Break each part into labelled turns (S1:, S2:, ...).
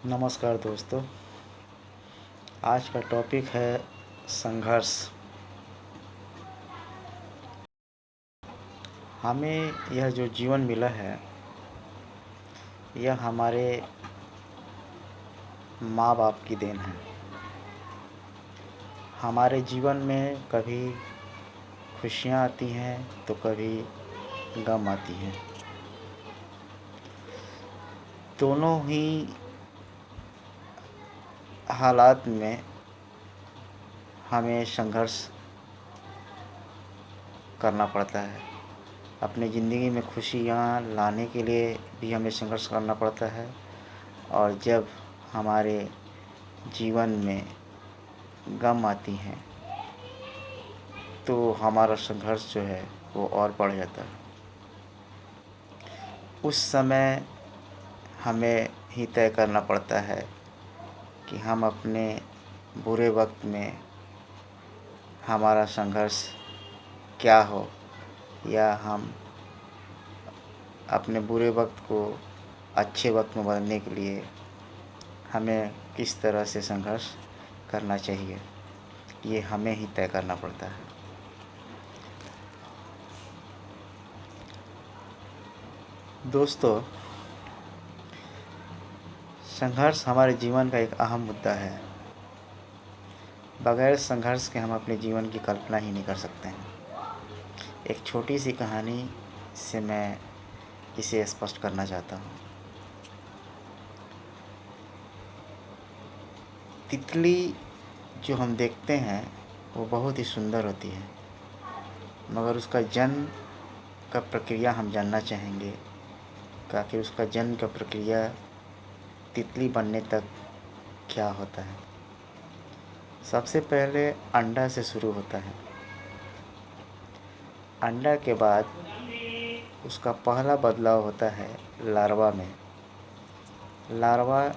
S1: नमस्कार दोस्तों। आज का टॉपिक है संघर्ष। हमें यह जो जीवन मिला है, यह हमारे माँ बाप की देन है। हमारे जीवन में कभी खुशियाँ आती हैं तो कभी गम आती हैं। दोनों ही हालात में हमें संघर्ष करना पड़ता है। अपनी ज़िंदगी में खुशियाँ लाने के लिए भी हमें संघर्ष करना पड़ता है, और जब हमारे जीवन में गम आती हैं तो हमारा संघर्ष जो है वो और बढ़ जाता है। उस समय हमें ही तय करना पड़ता है कि हम अपने बुरे वक्त में हमारा संघर्ष क्या हो, या हम अपने बुरे वक्त को अच्छे वक्त में बदलने के लिए हमें किस तरह से संघर्ष करना चाहिए, ये हमें ही तय करना पड़ता है। दोस्तों, संघर्ष हमारे जीवन का एक अहम मुद्दा है। बगैर संघर्ष के हम अपने जीवन की कल्पना ही नहीं कर सकते हैं। एक छोटी सी कहानी से मैं इसे स्पष्ट करना चाहता हूँ। तितली जो हम देखते हैं वो बहुत ही सुंदर होती है, मगर उसका जन्म का प्रक्रिया हम जानना चाहेंगे कि आखिर उसका जन्म का प्रक्रिया तितली बनने तक क्या होता है। सबसे पहले अंडा से शुरू होता है। अंडा के बाद उसका पहला बदलाव होता है लार्वा में। लार्वा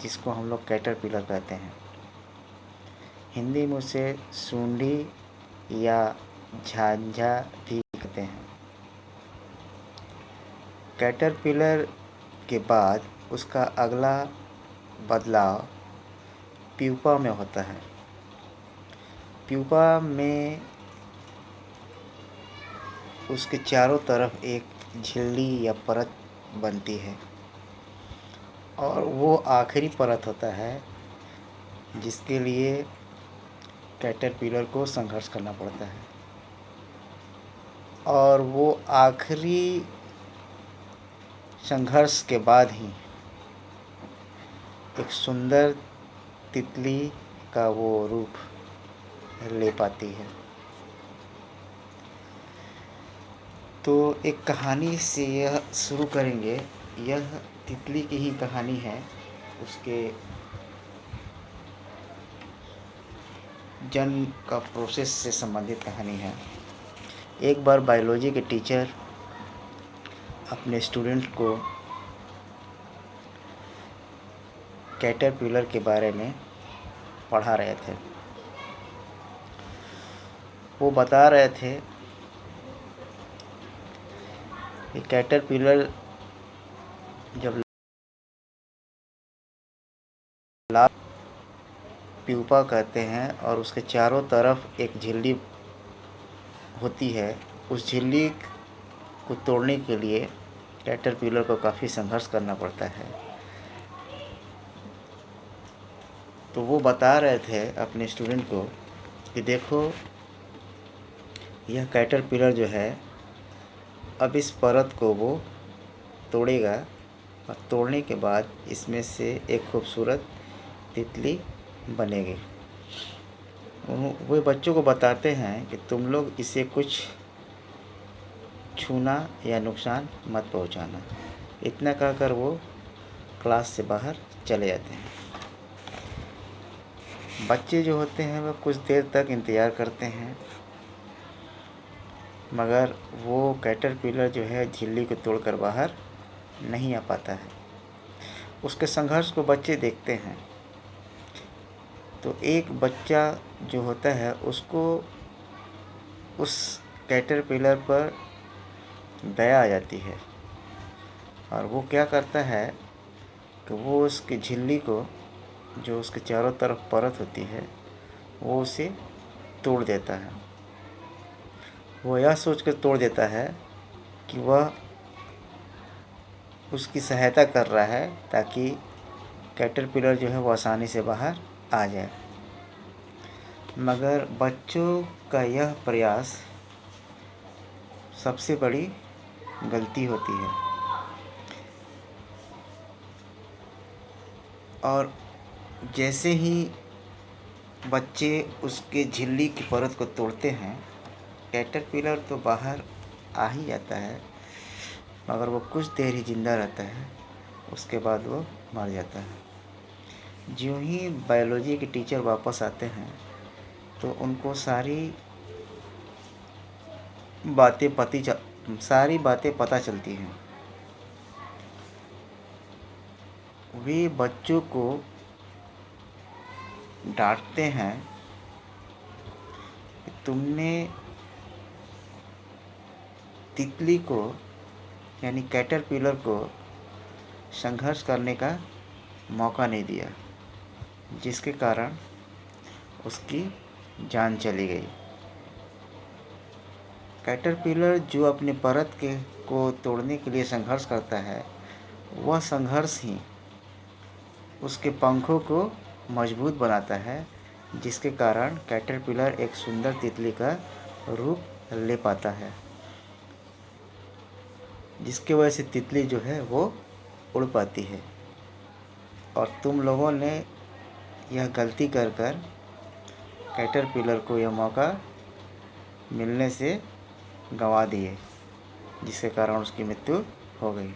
S1: जिसको हम लोग कैटरपिलर कहते हैं, हिंदी में उसे सूंडी या झांझा भी कहते हैं। कैटरपिलर के बाद उसका अगला बदलाव प्यूपा में होता है। प्यूपा में उसके चारों तरफ एक झिल्ली या परत बनती है, और वो आखिरी परत होता है जिसके लिए कैटरपिलर को संघर्ष करना पड़ता है। और वो आखिरी संघर्ष के बाद ही एक सुंदर तितली का वो रूप ले पाती है। तो एक कहानी से यह शुरू करेंगे। यह तितली की ही कहानी है, उसके जन्म का प्रोसेस से संबंधित कहानी है। एक बार बायोलॉजी के टीचर अपने स्टूडेंट को कैटरपिलर के बारे में पढ़ा रहे थे। वो बता रहे थे कि कैटरपिलर जब लार्वा प्यूपा कहते हैं और उसके चारों तरफ एक झिल्ली होती है, उस झिल्ली को तोड़ने के लिए कैटरपिलर को काफ़ी संघर्ष करना पड़ता है। तो वो बता रहे थे अपने स्टूडेंट को कि देखो, यह कैटरपिलर जो है अब इस परत को वो तोड़ेगा, और तोड़ने के बाद इसमें से एक खूबसूरत तितली बनेगी। वे बच्चों को बताते हैं कि तुम लोग इसे कुछ छूना या नुकसान मत पहुंचाना। इतना कहकर वो क्लास से बाहर चले जाते हैं। बच्चे जो होते हैं वह कुछ देर तक इंतज़ार करते हैं, मगर वो कैटरपिलर जो है झिल्ली को तोड़कर बाहर नहीं आ पाता है। उसके संघर्ष को बच्चे देखते हैं। तो एक बच्चा जो होता है उसको उस कैटरपिलर पर दया आ जाती है, और वो क्या करता है कि वो उसकी झिल्ली को, जो उसके चारों तरफ परत होती है, वो उसे तोड़ देता है। वो यह सोचकर तोड़ देता है कि वह उसकी सहायता कर रहा है ताकि कैटरपिलर जो है वो आसानी से बाहर आ जाए। मगर बच्चों का यह प्रयास सबसे बड़ी गलती होती है। और जैसे ही बच्चे उसके झिल्ली की परत को तोड़ते हैं, कैटरपिलर तो बाहर आ ही जाता है, मगर वो कुछ देर ही ज़िंदा रहता है, उसके बाद वो मर जाता है। ज्यों ही बायोलॉजी के टीचर वापस आते हैं तो उनको सारी बातें पता चलती हैं। वे बच्चों को डांटते हैं कि तुमने तितली को यानी कैटरपिलर को संघर्ष करने का मौका नहीं दिया, जिसके कारण उसकी जान चली गई। कैटरपिलर जो अपने परत को तोड़ने के लिए संघर्ष करता है, वह संघर्ष ही उसके पंखों को मजबूत बनाता है, जिसके कारण कैटरपिलर एक सुंदर तितली का रूप ले पाता है, जिसकी वजह से तितली जो है वो उड़ पाती है। और तुम लोगों ने यह गलती कर कैटरपिलर को यह मौका मिलने से गंवा दिए, जिसके कारण उसकी मृत्यु हो गई।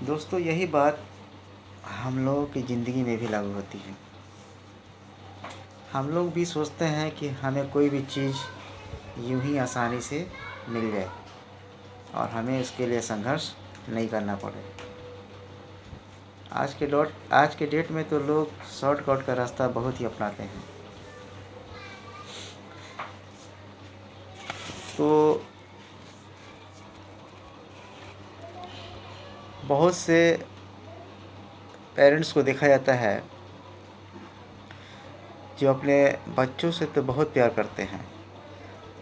S1: दोस्तों, यही बात हम लोगों की ज़िंदगी में भी लागू होती है। हम लोग भी सोचते हैं कि हमें कोई भी चीज़ यूं ही आसानी से मिल जाए और हमें उसके लिए संघर्ष नहीं करना पड़े। आज के डेट में तो लोग शॉर्टकट का रास्ता बहुत ही अपनाते हैं। तो बहुत से पेरेंट्स को देखा जाता है जो अपने बच्चों से तो बहुत प्यार करते हैं,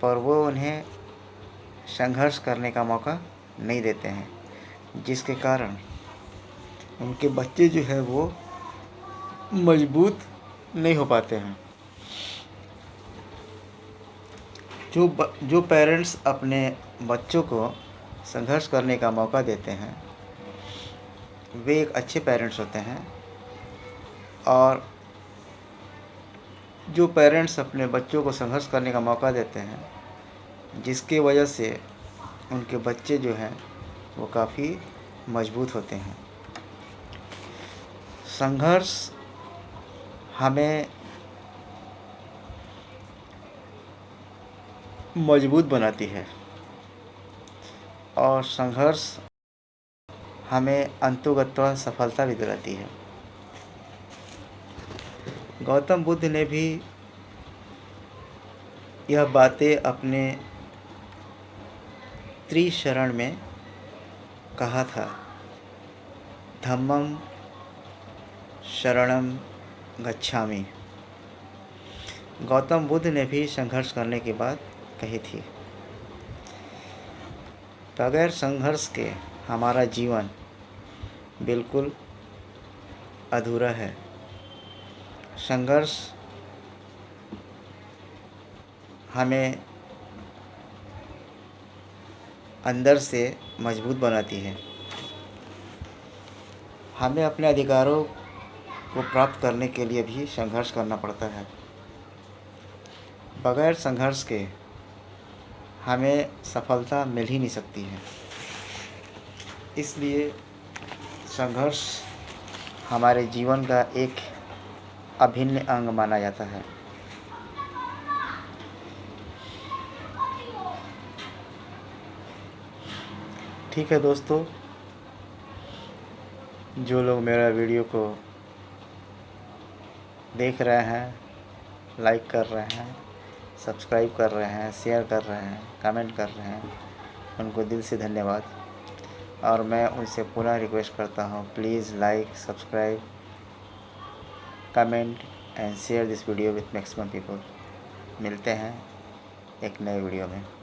S1: पर वो उन्हें संघर्ष करने का मौका नहीं देते हैं, जिसके कारण उनके बच्चे जो है वो मजबूत नहीं हो पाते हैं। जो पेरेंट्स अपने बच्चों को संघर्ष करने का मौका देते हैं, वे एक अच्छे पेरेंट्स होते हैं। और जो पेरेंट्स अपने बच्चों को संघर्ष करने का मौका देते हैं, जिसकी वजह से उनके बच्चे जो हैं वो काफ़ी मजबूत होते हैं। संघर्ष हमें मजबूत बनाती है और संघर्ष हमें अंततोगत्वा सफलता भी दिलाती है। गौतम बुद्ध ने भी यह बातें अपने त्रिशरण में कहा था, धम्मं शरणं गच्छामि। गौतम बुद्ध ने भी संघर्ष करने की बात कही थी। बगैर संघर्ष के हमारा जीवन बिल्कुल अधूरा है। संघर्ष हमें अंदर से मजबूत बनाती है। हमें अपने अधिकारों को प्राप्त करने के लिए भी संघर्ष करना पड़ता है। बगैर संघर्ष के हमें सफलता मिल ही नहीं सकती है। इसलिए संघर्ष हमारे जीवन का एक अभिन्न अंग माना जाता है। ठीक है दोस्तों, जो लोग मेरा वीडियो को देख रहे हैं, लाइक कर रहे हैं, सब्सक्राइब कर रहे हैं, शेयर कर रहे हैं, कमेंट कर रहे हैं, उनको दिल से धन्यवाद। और मैं उनसे पुनः रिक्वेस्ट करता हूँ, please like, subscribe, comment and share this video with maximum people. मिलते हैं एक नए वीडियो में।